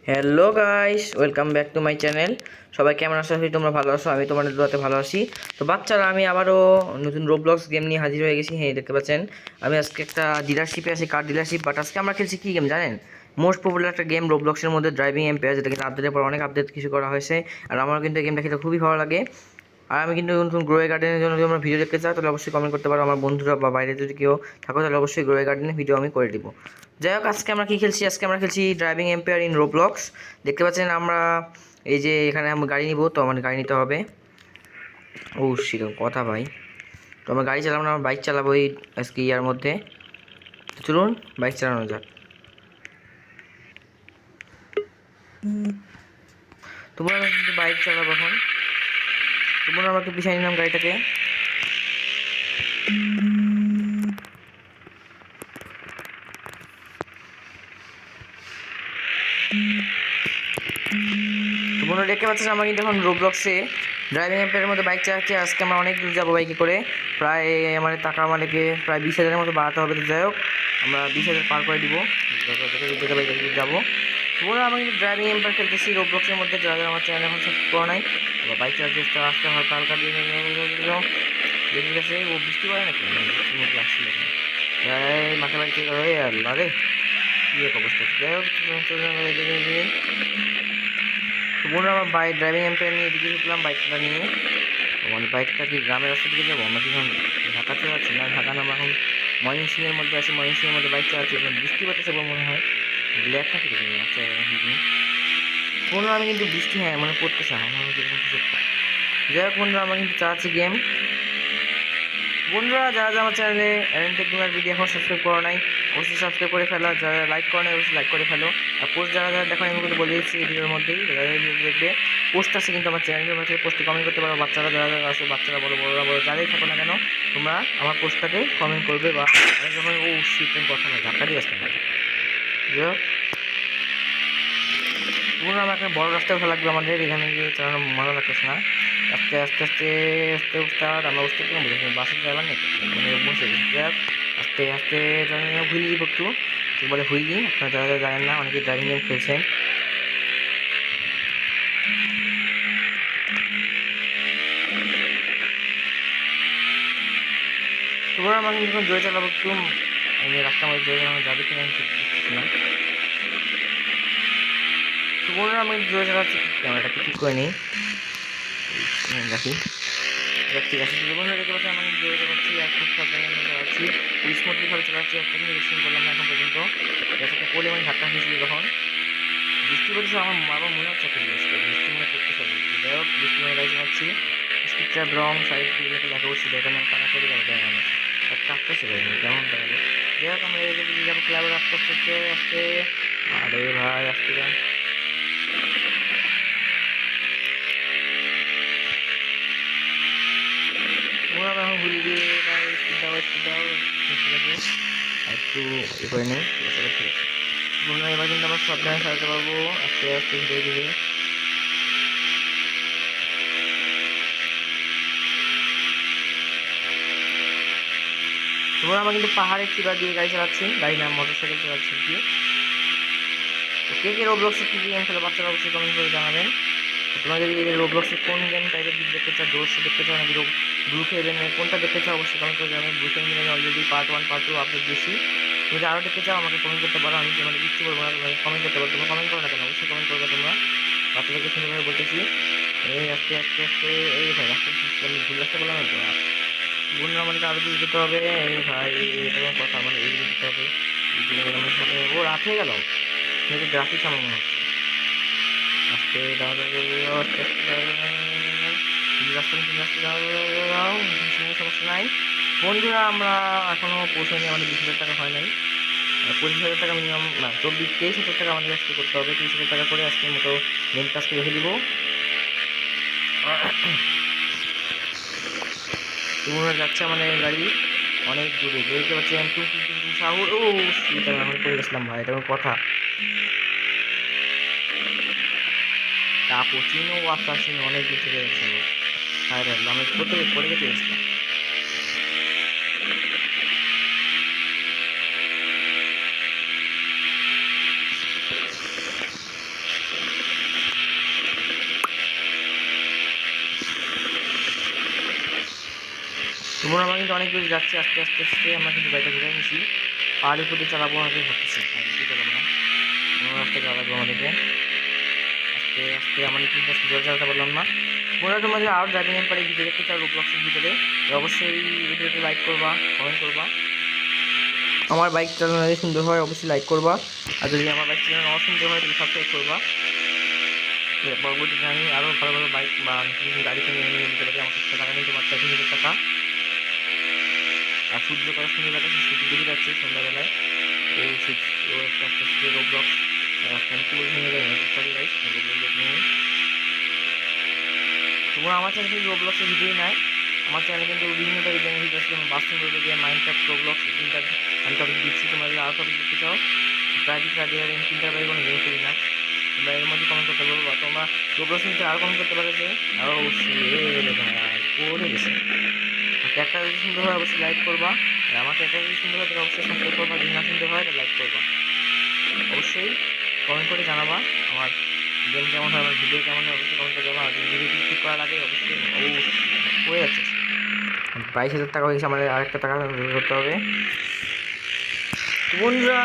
Hello guys, welcome back to my channel. সবাই কেমন আছো? তোমরা ভালো আছো? আমি তোমাদের দোয়াতে ভালো আছি। তো বাচ্চারা, আমি আবারও নতুন রোবলক্স গেম নিয়ে হাজির হয়ে গেছি। হ্যাঁ, দেখতে পাচ্ছেন আমি আজকে একটা ডিলারশিপে আছি, কার ডিলারশিপ। বাট আজকে আমরা খেলছি কী গেম জানেন? মোস্ট পপুলার একটা গেম রোবলক্সের মধ্যে, ড্রাইভিং এম্পায়ার, যেটা কিন্তু আপডেটের পর অনেক আপডেট কিছু করা হয়েছে। আর আমার কিন্তু এই গেমটা খেলতে খুবই ভালো লাগে। আর আমি কিন্তু নতুন গ্রোয়ে গার্ডেনের জন্য যদি আমরা ভিডিও দেখতে চাই তাহলে অবশ্যই কমেন্ট করতে পারো। আমার বন্ধুরা বা বাইরে যদি কেউ থাকো তাহলে অবশ্যই গ্রোয়ে গার্ডেনের ভিডিও আমি করে দিব। যাই হোক, আজকে আমরা কী খেলছি? আজকে আমরা খেলছি ড্রাইভিং এম্পায়ার ইন রোবলক্স। দেখতে পাচ্ছেন আমরা এই যে এখানে আমরা গাড়ি নিব, তো আমার গাড়ি নিতে হবে। ও সেরকম কথা ভাই। তো আমরা গাড়ি চালাবো না, আমরা বাইক চালাবো এই আজকে ইয়ার মধ্যে। তো চলুন বাইক চালানো যাক। তোমরা কিন্তু বাইক চালাবো এখন। তোমরা আমাকে পিছাই নিলাম গাড়িটাকে। তোমরা দেখতে পাচ্ছেন আমরা কিন্তু এখন রোবলক্সে ড্রাইভিং অ্যাপের মধ্যে বাইক চালাচ্ছি। আজকে আমরা অনেক দূর যাবো বাইকে করে। প্রায় আমাদের টাকা আমাদেরকে প্রায় 20,000-এর মতো বাড়াতে হবে। তো যাই হোক, আমরা 20,000 পার করে দিব, যেতে বাইকে যাবো। তোমরা আমি কিন্তু ড্রাইভিং এম্পায়ার খেলতেছি রোবলক্সের মধ্যে। যারা আমার চ্যানেল এখন সাবস্ক্রাইব করা নাই, বাইক চালাতে আসতে হালকা হালকা দিয়ে ঠিক আছে। ও বৃষ্টি পড়ে নাকি? বৃষ্টির মধ্যে আসছিল প্রায় মাঠে বাড়ি থেকে হয়ে আল্লাহ রে, কী এক অবস্থা। যাই হোক, বোন আমার বাইক ড্রাইভিং এম্পায়ার নিয়ে এদিকে ঢুকলাম বাইকটা নিয়ে। মানে বাইকটা কি গ্রামের রাস্তা দিকে যাবো? আমরা কি এখন ঢাকা চালাচ্ছি না? ঢাকা না, আমরা এখন ময়মনসিংহের মধ্যে আছি। ময়মনসিংহের মধ্যে বাইক চালাচ্ছি। বৃষ্টি পড়তেছে মনে হয়, ব্ল্যাক নাকি দেখি। আচ্ছা, বন্ধুরা আমি কিন্তু বৃষ্টি, হ্যাঁ মানে পড়তেছে আমার কিছু। যাই হোক বন্ধুরা, আমরা কিন্তু চালাচ্ছি গেম। বন্ধুরা, যারা যারা আমার চ্যানেলে অ্যারেন্টেক গেমার ভিডিও এখন সাবস্ক্রাইব করা নাই, অবশ্যই সাবস্ক্রাইব করে ফেলো। যারা লাইক করে নাই অবশ্যই লাইক করে ফেলো। আর পোস্ট যারা যারা দেখো, আমি কিন্তু বলে দিচ্ছি এই ভিডিওর মধ্যেই, যারা ভিডিও দেখবে পোস্ট আছে কিন্তু আমার চ্যানেলের মধ্যে, পোস্টে কমেন্ট করতে পারো। বাচ্চারা যারা যারা আছে, বাচ্চারা বড় বড়রা বড় যারাই থাকো না কেন, তোমরা আমার পোস্টটাকে কমেন্ট করবে। বা আমি যখন শীতের কথা নয়, ধাক্কা দিয়ে আসতে পারি। যাই হোক, পুরো আমার একটা বড় রাস্তায় উঠা লাগবে আমাদের। এখানে গিয়ে চালানো মজা লাগতেছে না। আস্তে আস্তে আস্তে আস্তে উস্তাদ, আমরা উঠতে কেমন বলেছি, বাসের ড্রাইভার নেই মানে বসে গেছি। আস্তে আস্তে হুইলি দিব একটু, বলে হুইলি। আপনারা যারা যারা জানেন না, অনেকে ড্রাইভিং গেম খেলছেন। তোমরা আমাকে যখন জোরে চালাবো একটু, আমি রাস্তার মধ্যে জোরে চালানো যাবে কিনা আমি ঠিক বুঝতেছি না। তোমরা আমাকে জোরে চালাচ্ছি, ক্যামেরাটাকে ঠিক করে নিই, রাখি। ঠিক আছে, বন্ধুরা দেখতে পাচ্ছি আমি জোরে চালাচ্ছি আর খুব সাবধানে চালাচ্ছি, স্মুথলিভাবে চালাচ্ছি। একটা কিন্তু রেসিং করলাম না এখন পর্যন্ত। একটা পড়লে আমি ধাক্কা খেয়েছিল যখন বৃষ্টি পড়েছে। আমার বাবা মনে হচ্ছে একটা জিনিস, বৃষ্টি মনে করতে হবে। যাই হোক, বৃষ্টি মনে গাড়ি চালাচ্ছি। স্পিডটা রং সাইড থেকে দেখা করছি, এখানে টাকা করে গাড়ি দেয় মানে কাটতে ছিল কেমন দেখালো। যাই হোক, আমরা এদিকে যাবো ক্লাবের আস্তে আস্তে আস্তে। আরে ভাই আসতে যান। ওরা এখন ঘুরি দিয়ে একটু এ করে নেই। ঠিক আছে, ঠিক আছে বন্ধুরা, এবার কিন্তু আমরা সাবধানে চালাতে পারবো আস্তে আস্তে ধীরে ধীরে। তোমরা আমরা কিন্তু পাহাড়ের চিবা দিয়ে গাড়ি চালাচ্ছি, গাড়ি না মোটর সাইকেল চালাচ্ছি কি। তো কে কে রোবলক্সে কী গেম খেলে বাচ্চারা অবশ্যই কমেন্ট করে জানাবেন। তোমরা যদি রোবলক্সের কোন গেম টাইপের দেখতে চাও, জোরস দেখতে চাও নাকি ব্লু খেলবেন, কোনটা দেখতে চাও অবশ্যই কমেন্ট করে জানাবেন। ব্লু খেলবেন, আমি অলরেডি পার্ট 1 পার্ট 2 আপলোড দিয়েছি। তুমি যদি আরও দেখতে চাও আমাকে কমেন্ট করতে পারো, আমি তোমাদের কিচ্ছু বলবো না, তোমাকে কমেন্ট করতে পারো। তোমরা কমেন্ট করো না কেন, অবশ্যই কমেন্ট করবে তোমরা। বাচ্চাদেরকে সুন্দরভাবে বলতেছি। এই আস্তে আস্তে আস্তে, এই ভাই আস্তে আস্তে আমি ভুল রাস্তা বললাম তো। বন্ধুরা আমাদের আরও দূর যেতে হবে। এই ভাই এটা কোনো কথা, আমাদের এই দিকে যেতে হবে। আমার সাথে ও রাত হয়ে গেল, কিন্তু গ্রাফিক্স আমার মনে হচ্ছে। আস্তে দাও আস্তে আস্তে দাও, সমস্যা নাই। বন্ধুরা, আমরা এখনও পৌঁছাইনি, আমাদের 20,000 টাকা হয় নাই। 25,000 টাকা মিনিমাম না, 23,000 টাকা আমাদের আজকে করতে হবে। 30,000 টাকা করে আজকের মতো মেন কাজকে রেখে দিব। তোমরা যাচ্ছে আমাদের গাড়ি অনেক দূরে, দেখতে পাচ্ছেন সাহুর। ও সেটা আমি করে গেছিলাম ভাই, এটা কোনো কথা। কাপুচিনো ওয়াসাসিনো অনেক দূর থেকে যাচ্ছে। হ্যাঁ আমি কোথায় পড়ে গেছে গেছিলাম। তোমরা আমরা কিন্তু অনেক দূরে যাচ্ছি, আস্তে আস্তে আস্তে আমরা কিন্তু বাইকটা ঘুরে নিয়েছি। পাহাড়ের উপর দিয়ে চালাবো আমাকে ভাবতেছি, কী করলাম না অন্য রাস্তায় যাওয়া লাগবে আমাদেরকে। আস্তে আস্তে আমাদের কিন্তু জোর চালাতে পারলাম না। তোমরা তোমাদের আরও ড্রাইভিং এম্পারে ভিডিও দেখতে চাও রোবলক্সের ভিতরে, অবশ্যই ভিডিওতে লাইক করবা, কমেন্ট করবা। আমার বাইক চালানো যদি সুন্দর হয় অবশ্যই লাইক করবা, আর যদি আমার বাইক চালানো অসুন্দর হয় তাহলে সাবস্ক্রাইব করবা। পরবর্তীতে আমি আরও ভালো ভালো বাইক বা নতুন গাড়ি কিনে নিয়ে নিতে পারি। আমার কাছে টাকা নিতে পারছি 3,000 টাকা। আর সূর্য করা সুন্দর লাগছে, সূর্য দেখে যাচ্ছে সন্ধ্যাবেলায়। ও একটা রোবলক্স ভেঙে যায় না, সরি গাইস, তোমরা আমার চ্যানেল কিন্তু রোবলক্সের ভিডিও নাই। আমার চ্যানেলে কিন্তু বিভিন্ন টাইপের গেমের ভিডিও আছে, যেমন busting road game, Minecraft, Roblox, তিনটা আমি টপিক দিচ্ছি। তোমরা যদি আরও টপিক দেখতে চাও প্রাইভেট রাডিয়ার এই তিনটার বাইরে কোনো গেম খেলি না, তোমরা এর মধ্যে কমেন্ট করতে পারবো। বা তোমরা রোবলক্স কিন্তু আরও কমেন্ট করতে পারো যে আরও পড়ে গেছে। ক্যারেক্টার যদি সুন্দর হয় অবশ্যই লাইক করবা, আর আমার ক্যারেক্টার যদি সুন্দর হয় তাহলে অবশ্যই সাবস্ক্রাইব করবা, যদি না সুন্দর হয় তাহলে লাইক করবা। অবশ্যই কমেন্ট করে জানাবা আমার গেম কেমন হয়, আমার ভিডিও কেমন হয় অবশ্যই কমেন্ট করে জানাবা। আর যদি ভিডিওটি ঠিক করা লাগে অবশ্যই হয়ে যাচ্ছে। 22,000 টাকা হয়ে গেছে, আমাদের আরেকটা টাকা করতে হবে। বন্ধুরা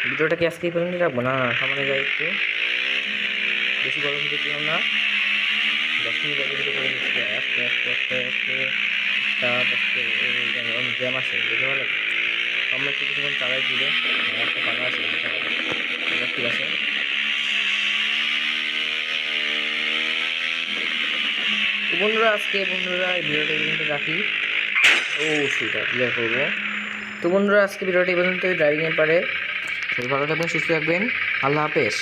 ভিডিওটা কি আজকে এই পর্যন্ত রাখবো না, সামনে যাই একটু, বেশি বড় ভিডিও পেলাম না, 10 মিনিট আগে ভিডিও করে দিচ্ছি। আস্তে আস্তে আস্তে আস্তে অনেক জ্যাম আসে, বুঝতে পারো। আমরা একটু কিছুক্ষণ চালাই দিলে একটা টাকা আছে, ঠিক আছে। তো বন্ধুরা এই ভিডিওটা এই পর্যন্ত রাখি, সেটা ক্লিয়ার করবো। তো বন্ধুরা আজকে ভিডিওটা এই পর্যন্ত ড্রাইভিং এম্পারে। ভালো থাকবেন, সুস্থ থাকবেন, আল্লাহ হাফেজ।